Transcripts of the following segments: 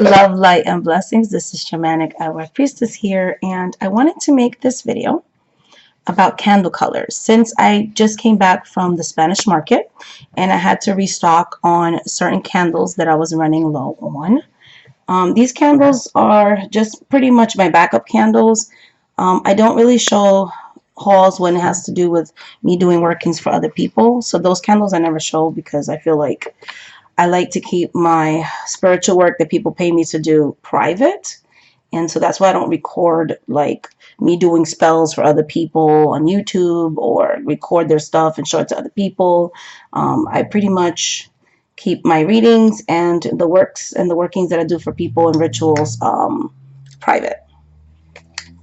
Love, light, and blessings. This is Shamanic Iwar Priestess here, and I wanted to make this video about candle colors since I just came back from the Spanish market and I had to restock on certain candles that I was running low on. These candles are just pretty much my backup candles. I don't really show hauls when it has to do with me doing workings for other people, so those candles I never show because I feel like I like to keep my spiritual work that people pay me to do private. And so that's why I don't record like me doing spells for other people on YouTube or record their stuff and show it to other people. I pretty much keep my readings and the works and the workings that I do for people and rituals private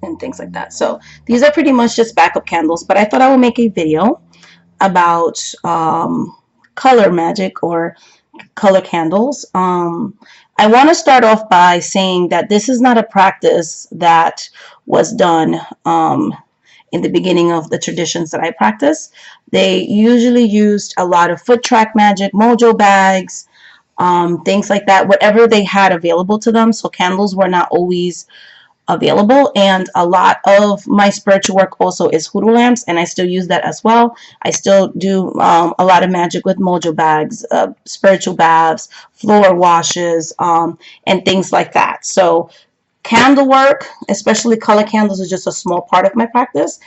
and things like that. So these are pretty much just backup candles, but I thought I would make a video about color magic or color candles. I want to start off by saying that this is not a practice that was done in the beginning of the traditions that I practice. They usually used a lot of foot track magic, mojo bags, things like that, whatever they had available to them. So candles were not always available, and a lot of my spiritual work also is hoodoo lamps, and I still use that as well. I still do a lot of magic with mojo bags, spiritual baths, floor washes, and things like that. So candle work, especially color candles, is just a small part of my practice,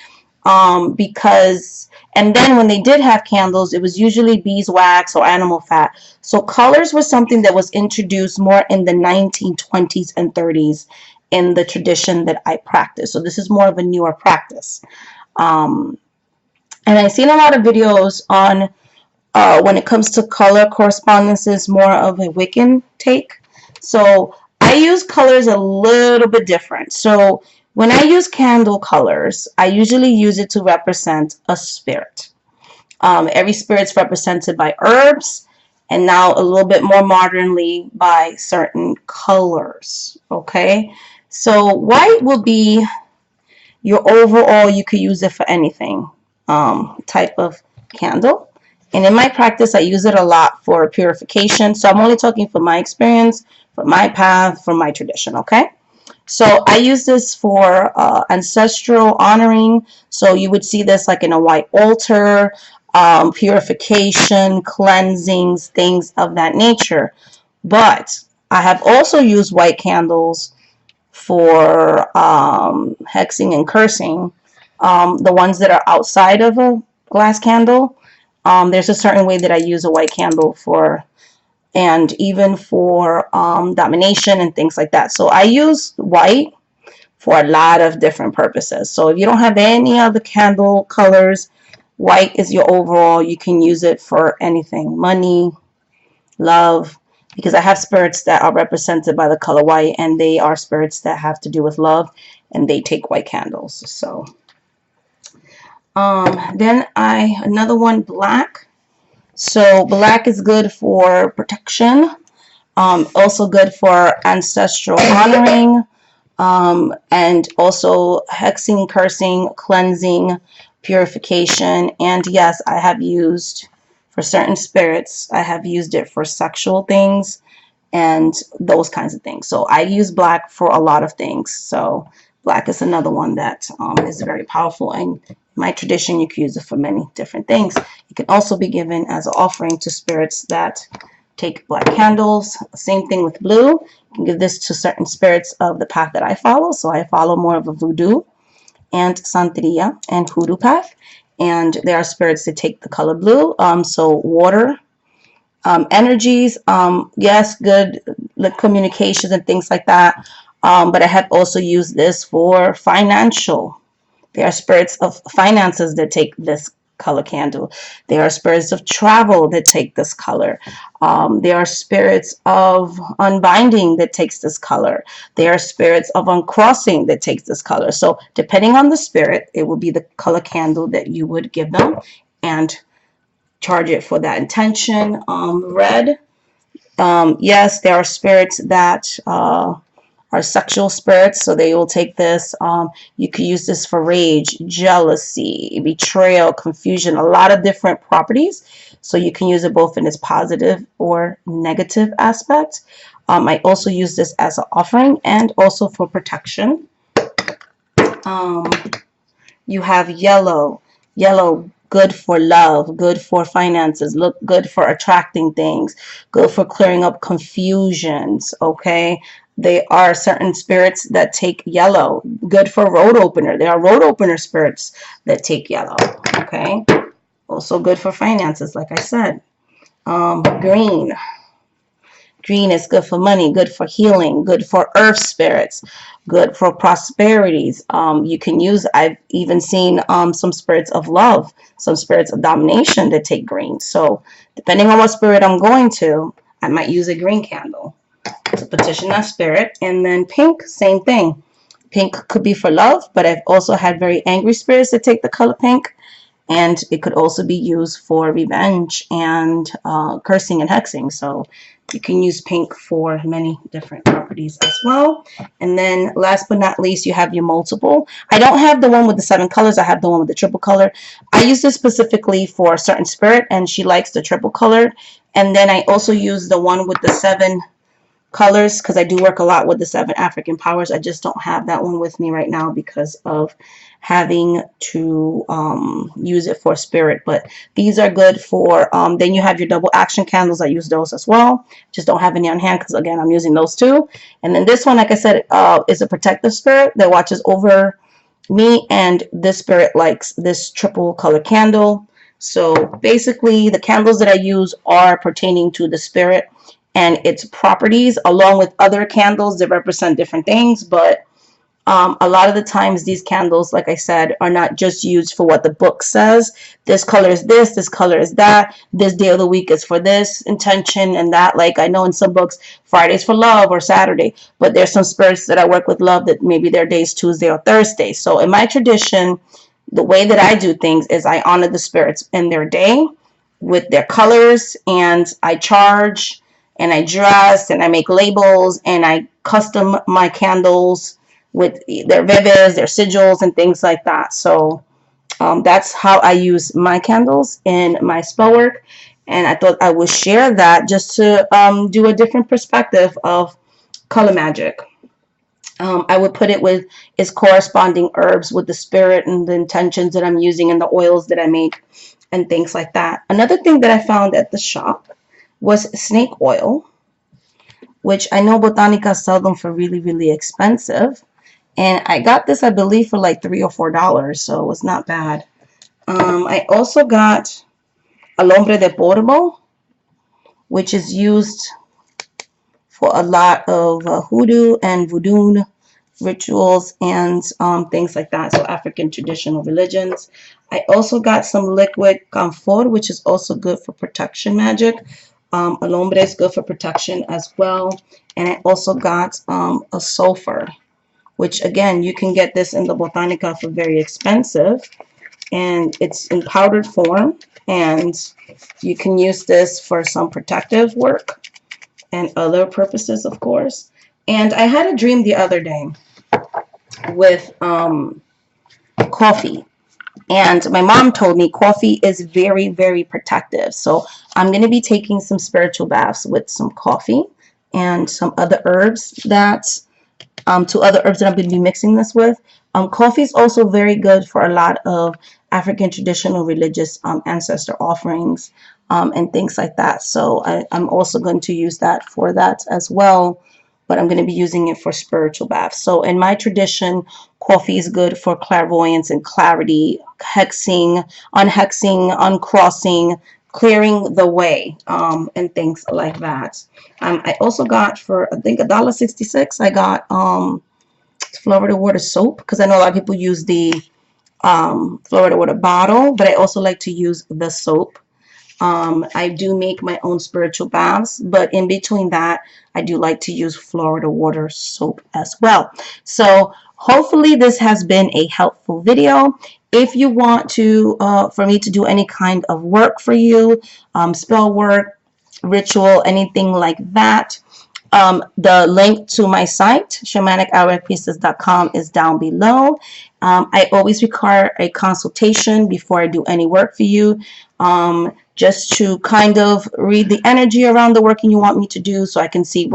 because and then when they did have candles, it was usually beeswax or animal fat. So colors was something that was introduced more in the 1920s and 30s in the tradition that I practice. So this is more of a newer practice. And I've seen a lot of videos on when it comes to color correspondences, more of a Wiccan take. So I use colors a little bit different. So when I use candle colors, I usually use it to represent a spirit. Every spirit's represented by herbs, and now a little bit more modernly by certain colors. Okay, so white will be your overall, you could use it for anything type of candle. And in my practice, I use it a lot for purification. So I'm only talking from my experience, from my path, from my tradition, okay? So I use this for ancestral honoring. So you would see this like in a white altar, purification, cleansings, things of that nature. But I have also used white candles for hexing and cursing, the ones that are outside of a glass candle. There's a certain way that I use a white candle for, and even for domination and things like that. So I use white for a lot of different purposes. So if you don't have any other candle colors, white is your overall. You can use it for anything, money, love, because I have spirits that are represented by the color white, and they are spirits that have to do with love, and they take white candles. So then another one, black. So black is good for protection, also good for ancestral honoring, and also hexing, cursing, cleansing, purification. And yes, I have used, for certain spirits, I have used it for sexual things and those kinds of things. So I use black for a lot of things. So black is another one that is very powerful. And in my tradition, you can use it for many different things. It can also be given as an offering to spirits that take black candles. Same thing with blue. You can give this to certain spirits of the path that I follow. So I follow more of a voodoo and Santeria and Hoodoo path. And there are spirits that take the color blue. So water, energies, yes, good like communications and things like that. But I have also used this for financial. There are spirits of finances that take this color candle. There are spirits of travel that take this color. There are spirits of unbinding that takes this color. There are spirits of uncrossing that takes this color. So depending on the spirit, it will be the color candle that you would give them and charge it for that intention. Red, yes, there are spirits that are sexual spirits, so they will take this. You could use this for rage, jealousy, betrayal, confusion, a lot of different properties. So you can use it both in its positive or negative aspect. I also use this as an offering and also for protection. Um, you have yellow. Yellow, good for love, good for finances, look good for attracting things, good for clearing up confusions, okay? There are certain spirits that take yellow, good for road opener. There are road opener spirits that take yellow, okay? Also good for finances, like I said. Green. Green is good for money, good for healing, good for earth spirits, good for prosperities. You can use, I've even seen some spirits of love, some spirits of domination that take green. So depending on what spirit I'm going to, I might use a green candle to petition that spirit. And then pink, same thing. Pink could be for love, but I've also had very angry spirits that take the color pink. And it could also be used for revenge and cursing and hexing. So you can use pink for many different properties as well. And then last but not least, you have your multiple. I don't have the one with the 7 colors. I have the one with the triple color. I use this specifically for a certain spirit, and she likes the triple color. And then I also use the one with the 7 colors because I do work a lot with the 7 African powers. I just don't have that one with me right now because of having to use it for spirit. But these are good for then you have your double action candles. I use those as well, just don't have any on hand because again I'm using those too. And then this one, like I said, is a protective spirit that watches over me, and this spirit likes this triple color candle. So basically the candles that I use are pertaining to the spirit and its properties, along with other candles that represent different things. But a lot of the times these candles, like I said, are not just used for what the book says. This color is this color is that, this day of the week is for this intention and that. Like I know in some books, Friday's for love or Saturday, but there's some spirits that I work with love that maybe their day's Tuesday or Thursday. So in my tradition, the way that I do things is I honor the spirits in their day with their colors, and I charge and I dress and I make labels and I custom my candles with their vivis, their sigils, and things like that. So that's how I use my candles in my spell work. And I thought I would share that just to do a different perspective of color magic. I would put it with its corresponding herbs with the spirit and the intentions that I'm using and the oils that I make and things like that. Another thing that I found at the shop was snake oil, which I know Botanica sell them for really, really expensive. And I got this, I believe, for like $3 or $4, so it was not bad. I also got alombre de polvo, which is used for a lot of hoodoo and voodoo rituals and things like that, so African traditional religions. I also got some liquid camphor, which is also good for protection magic. Alombre is good for protection as well. And I also got a sulfur, which again, you can get this in the Botanica for very expensive, and it's in powdered form, and you can use this for some protective work and other purposes, of course. And I had a dream the other day with coffee, and my mom told me coffee is very, very protective. So I'm going to be taking some spiritual baths with some coffee and some other herbs that I'm going to be mixing this with. Coffee is also very good for a lot of African traditional religious ancestor offerings and things like that. So I'm also going to use that for that as well, but I'm going to be using it for spiritual baths. So in my tradition, coffee is good for clairvoyance and clarity, hexing, uncrossing, clearing the way, and things like that. I also got for, I think, $1.66, I got Florida water soap, because I know a lot of people use the Florida water bottle, but I also like to use the soap. I do make my own spiritual baths, but in between that, I do like to use Florida water soap as well. So hopefully this has been a helpful video. If you want to, for me to do any kind of work for you, spell work, ritual, anything like that, the link to my site, shamanic-priestess.com, is down below. I always require a consultation before I do any work for you. just to kind of read the energy around the working you want me to do, so I can see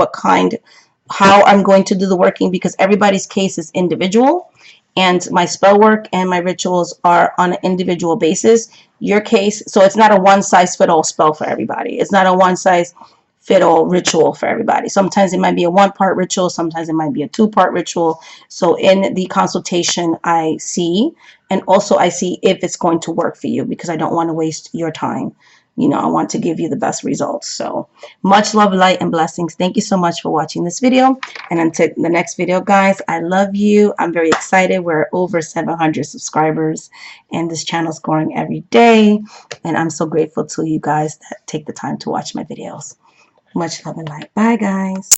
how I'm going to do the working, because everybody's case is individual, and my spell work and my rituals are on an individual basis. Your case, so it's not a one size fit all spell for everybody. It's not a one size fit all ritual for everybody. Sometimes it might be a 1-part ritual, sometimes it might be a 2-part ritual. So in the consultation, I see, and also I see if it's going to work for you, because I don't want to waste your time. You know, I want to give you the best results. So much love, light, and blessings. Thank you so much for watching this video. And until the next video, guys, I love you. I'm very excited. We're over 700 subscribers, and this channel is growing every day. And I'm so grateful to you guys that take the time to watch my videos. Much love and light. Bye, guys.